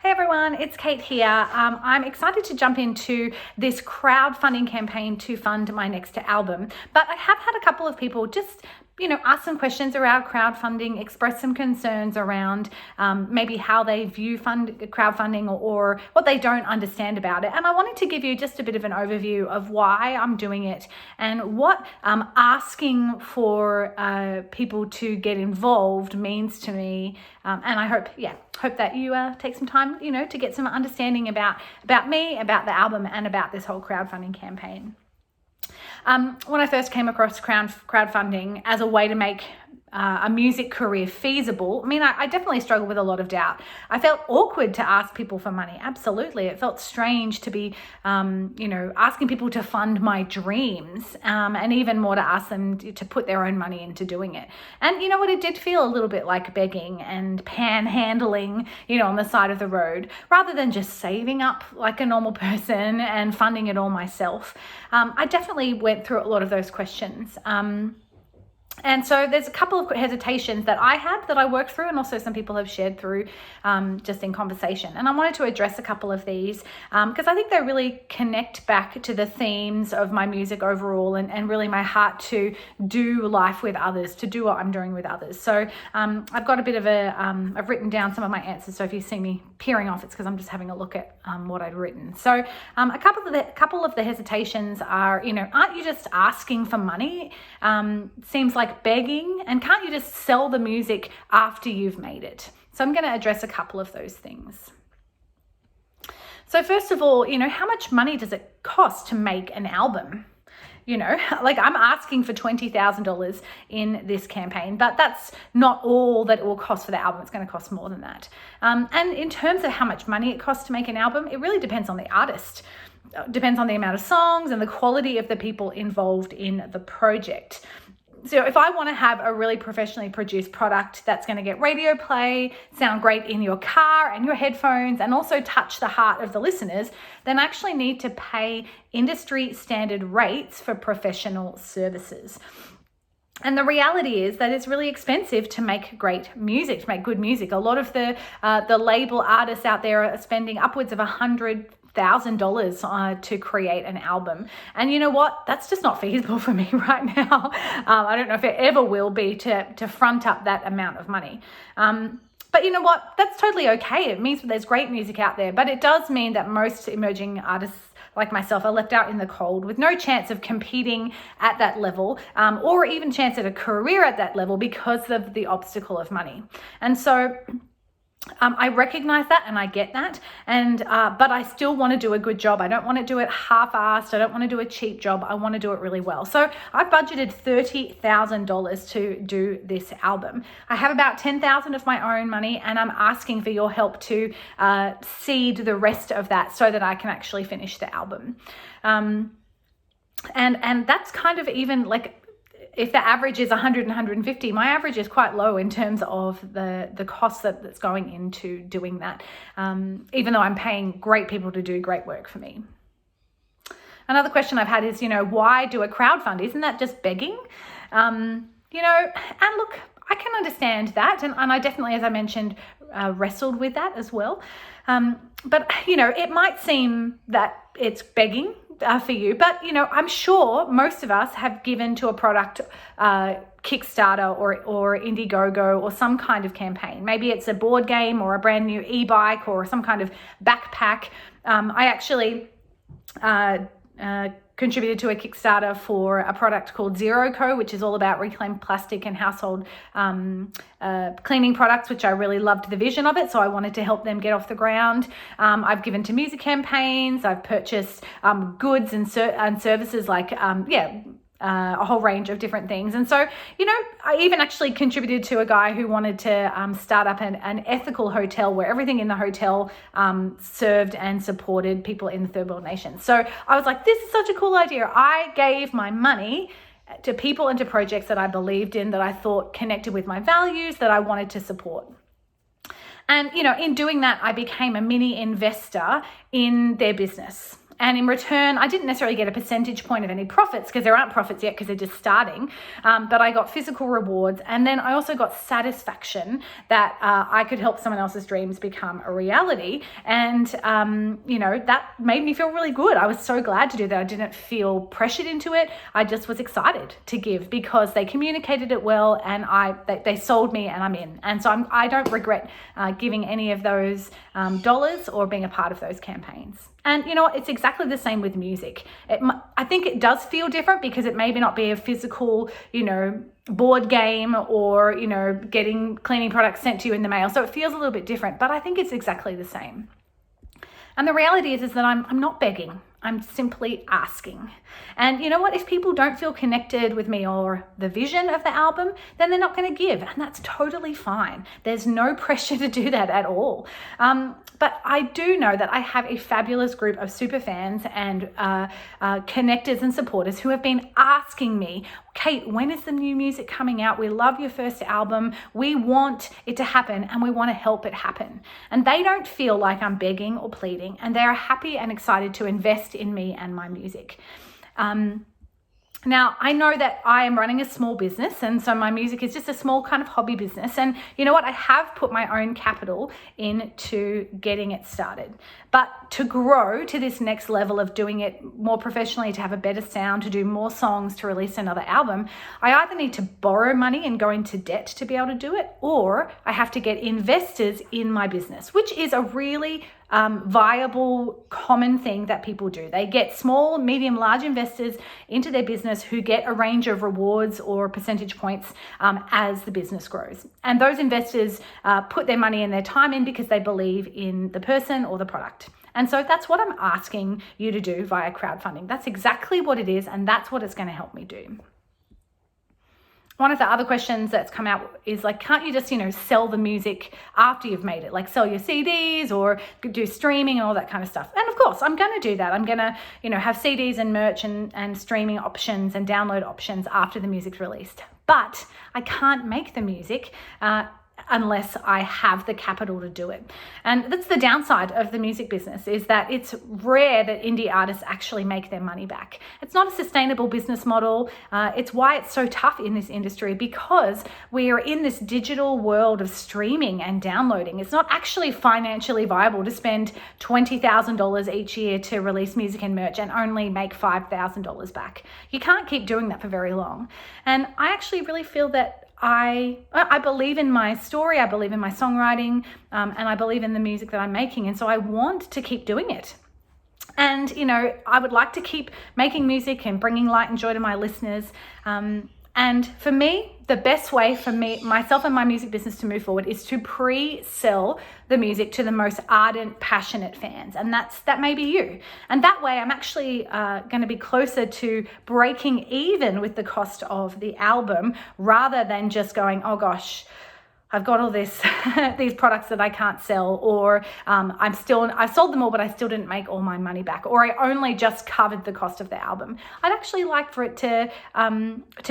Hey everyone, it's Kate here. I'm excited to jump into this crowdfunding campaign to fund my next album, but I have had a couple of people just ask some questions around crowdfunding, express some concerns around maybe how they view crowdfunding or what they don't understand about it. And I wanted to give you just a bit of an overview of why I'm doing it and what asking for people to get involved means to me. And I hope that you take some time, to get some understanding about me, about the album, and about this whole crowdfunding campaign. When I first came across crowdfunding as a way to make a music career feasible, I definitely struggled with a lot of doubt. I felt awkward to ask people for money. Absolutely. It felt strange to be, asking people to fund my dreams, and even more to ask them to put their own money into doing it. And you know what? It did feel a little bit like begging and panhandling, on the side of the road, rather than just saving up like a normal person and funding it all myself. I definitely went through a lot of those questions. And so there's a couple of hesitations that I had that I worked through, and also some people have shared through just in conversation. And I wanted to address a couple of these because I think they really connect back to the themes of my music overall and really my heart to do life with others, to do what I'm doing with others. So I've got a bit of I've written down some of my answers. So if you see me peering off, it's because I'm just having a look at what I'd written. So a couple of the hesitations are, aren't you just asking for money? Seems like begging, and can't you just sell the music after you've made it? So I'm going to address a couple of those things. So first of all, how much money does it cost to make an album? Like I'm asking for $20,000 in this campaign, but that's not all that it will cost for the album. It's going to cost more than that. And in terms of how much money it costs to make an album, it really depends on the artist. Depends on the amount of songs and the quality of the people involved in the project. So if I want to have a really professionally produced product that's going to get radio play, sound great in your car and your headphones, and also touch the heart of the listeners, then I actually need to pay industry standard rates for professional services. And the reality is that it's really expensive to make great music, to make good music. A lot of the label artists out there are spending upwards of $100,000 to create an album. And you know what? That's just not feasible for me right now. I don't know if it ever will be to front up that amount of money. But you know what? That's totally okay. It means there's great music out there, but it does mean that most emerging artists like myself are left out in the cold with no chance of competing at that level, or even chance at a career at that level because of the obstacle of money. And so I recognize that and I get that, but I still want to do a good job. I don't want to do it half-assed. I don't want to do a cheap job. I want to do it really well. So I've budgeted $30,000 to do this album. I have about $10,000 of my own money, and I'm asking for your help to seed the rest of that so that I can actually finish the album. And that's kind of even like, if the average is 100 and 150, my average is quite low in terms of the cost that's going into doing that, even though I'm paying great people to do great work for me. Another question I've had is, why do a crowdfund? Isn't that just begging? And look, I can understand that. And I definitely, as I mentioned, wrestled with that as well. But, it might seem that it's begging for you, but I'm sure most of us have given to a product Kickstarter or Indiegogo or some kind of campaign. Maybe it's a board game or a brand new e-bike or some kind of backpack. I actually contributed to a Kickstarter for a product called Zero Co, which is all about reclaimed plastic and household cleaning products, which I really loved the vision of it. So I wanted to help them get off the ground. I've given to music campaigns. I've purchased goods and services like, a whole range of different things. And so, I even actually contributed to a guy who wanted to start up an ethical hotel where everything in the hotel served and supported people in the third world nations. So I was like, this is such a cool idea. I gave my money to people and to projects that I believed in, that I thought connected with my values, that I wanted to support. And, in doing that, I became a mini investor in their business. And in return, I didn't necessarily get a percentage point of any profits because there aren't profits yet because they're just starting. But I got physical rewards. And then I also got satisfaction that I could help someone else's dreams become a reality. And, that made me feel really good. I was so glad to do that. I didn't feel pressured into it. I just was excited to give because they communicated it well and they sold me and I'm in. And so I don't regret giving any of those dollars or being a part of those campaigns. And you know what? It's exactly the same with music. I think it does feel different because it may not be a physical, board game or, getting cleaning products sent to you in the mail. So it feels a little bit different, but I think it's exactly the same. And the reality is that I'm not begging. I'm simply asking. And you know what? If people don't feel connected with me or the vision of the album, then they're not going to give. And that's totally fine. There's no pressure to do that at all. But I do know that I have a fabulous group of super fans and connectors and supporters who have been asking me, Kate, when is the new music coming out? We love your first album. We want it to happen and we want to help it happen. And they don't feel like I'm begging or pleading, and they're happy and excited to invest in me and my music. Now, I know that I am running a small business, and so my music is just a small kind of hobby business. And you know what? I have put my own capital into getting it started. But to grow to this next level of doing it more professionally, to have a better sound, to do more songs, to release another album, I either need to borrow money and go into debt to be able to do it, or I have to get investors in my business, which is a really viable, common thing that people do. They get small, medium, large investors into their business who get a range of rewards or percentage points as the business grows. And those investors put their money and their time in because they believe in the person or the product. And so that's what I'm asking you to do via crowdfunding. That's exactly what it is, and that's what it's going to help me do. One of the other questions that's come out is like, can't you just, sell the music after you've made it? Like sell your CDs or do streaming and all that kind of stuff. And of course, I'm going to do that. I'm going to, have CDs and merch and streaming options and download options after the music's released. But I can't make the music unless I have the capital to do it. And that's the downside of the music business, is that it's rare that indie artists actually make their money back. It's not a sustainable business model. It's why it's so tough in this industry, because we are in this digital world of streaming and downloading. It's not actually financially viable to spend $20,000 each year to release music and merch and only make $5,000 back. You can't keep doing that for very long. And I actually really feel that I believe in my story, I believe in my songwriting, and I believe in the music that I'm making. And so I want to keep doing it. And, I would like to keep making music and bringing light and joy to my listeners. And for me, the best way for myself and my music business to move forward is to pre-sell the music to the most ardent, passionate fans. And that may be you. And that way I'm actually going to be closer to breaking even with the cost of the album, rather than just going, oh gosh, I've got all this these products that I can't sell, or I've sold them all, but I still didn't make all my money back, or I only just covered the cost of the album. I'd actually like for it to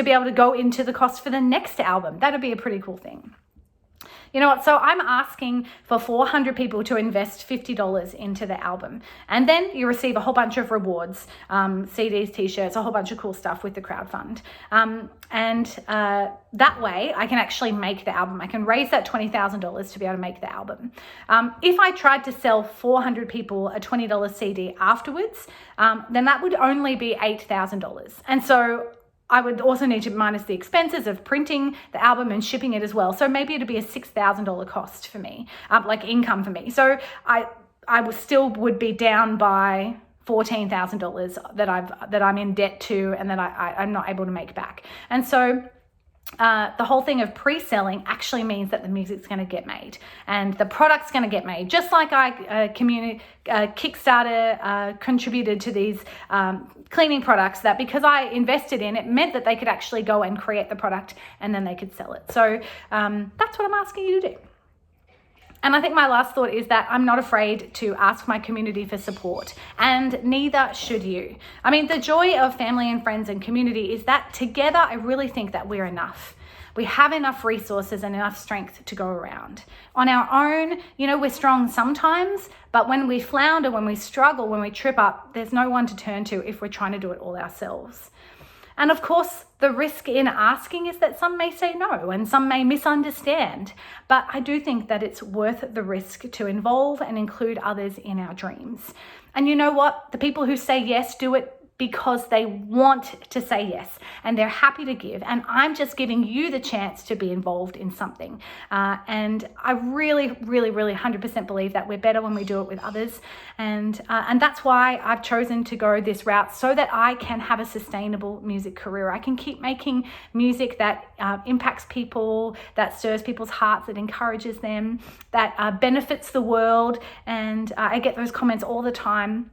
be able to go into the cost for the next album. That'd be a pretty cool thing. You know what? So I'm asking for 400 people to invest $50 into the album. And then you receive a whole bunch of rewards, CDs, t-shirts, a whole bunch of cool stuff with the crowdfund. That way I can actually make the album. I can raise that $20,000 to be able to make the album. If I tried to sell 400 people a $20 CD afterwards, then that would only be $8,000. And so I would also need to minus the expenses of printing the album and shipping it as well. So maybe it'd be a $6,000 cost for me, like income for me. So I would be down by $14,000 that I'm in debt to and that I'm not able to make back. And so the whole thing of pre-selling actually means that the music's going to get made and the product's going to get made. Just like Kickstarter contributed to these cleaning products, that because I invested in it meant that they could actually go and create the product and then they could sell it. So that's what I'm asking you to do. And I think my last thought is that I'm not afraid to ask my community for support, and neither should you. I mean, the joy of family and friends and community is that together I really think that we're enough. We have enough resources and enough strength to go around. On our own, we're strong sometimes, but when we flounder, when we struggle, when we trip up, there's no one to turn to if we're trying to do it all ourselves. And of course, the risk in asking is that some may say no and some may misunderstand. But I do think that it's worth the risk to involve and include others in our dreams. And you know what? The people who say yes do it because they want to say yes and they're happy to give. And I'm just giving you the chance to be involved in something. And I really, really, really 100% believe that we're better when we do it with others. And that's why I've chosen to go this route, so that I can have a sustainable music career. I can keep making music that impacts people, that stirs people's hearts, that encourages them, that benefits the world. And I get those comments all the time,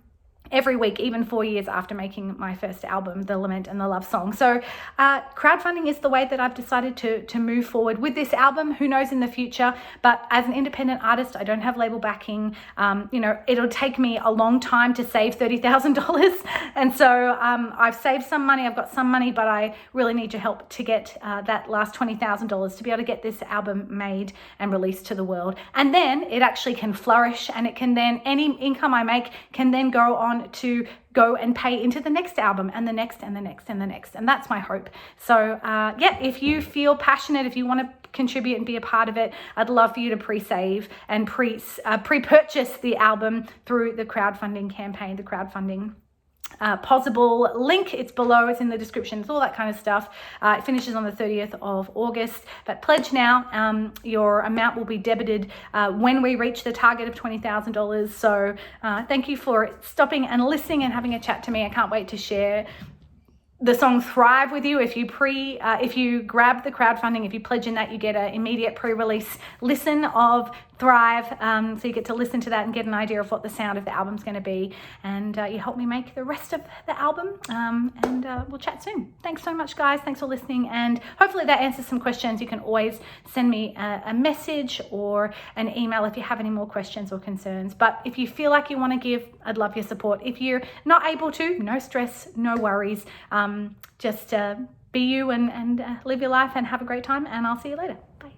every week, even 4 years after making my first album, The Lament and the Love Song. So crowdfunding is the way that I've decided to move forward with this album. Who knows in the future? But as an independent artist, I don't have label backing. It'll take me a long time to save $30,000. And so I've saved some money. I've got some money, but I really need your help to get that last $20,000 to be able to get this album made and released to the world. And then it actually can flourish, and it can then, any income I make can then go on to go and pay into the next album and the next and the next and the next. And that's my hope. So if you feel passionate, if you want to contribute and be a part of it, I'd love for you to pre-save and pre-purchase the album through the crowdfunding campaign, the crowdfunding possible link. It's below, it's in the description, it's all that kind of stuff. It finishes on the 30th of August, but pledge now. Your amount will be debited when we reach the target of $20,000. So thank you for stopping and listening and having a chat to me. I can't wait to share the song Thrive with you. If you grab the crowdfunding, if you pledge in that, you get an immediate pre-release listen of Thrive. So you get to listen to that and get an idea of what the sound of the album's going to be. And you help me make the rest of the album. And we'll chat soon. Thanks so much, guys. Thanks for listening. And hopefully that answers some questions. You can always send me a message or an email if you have any more questions or concerns. But if you feel like you want to give, I'd love your support. If you're not able to, no stress, no worries. Just be you and live your life and have a great time. And I'll see you later. Bye.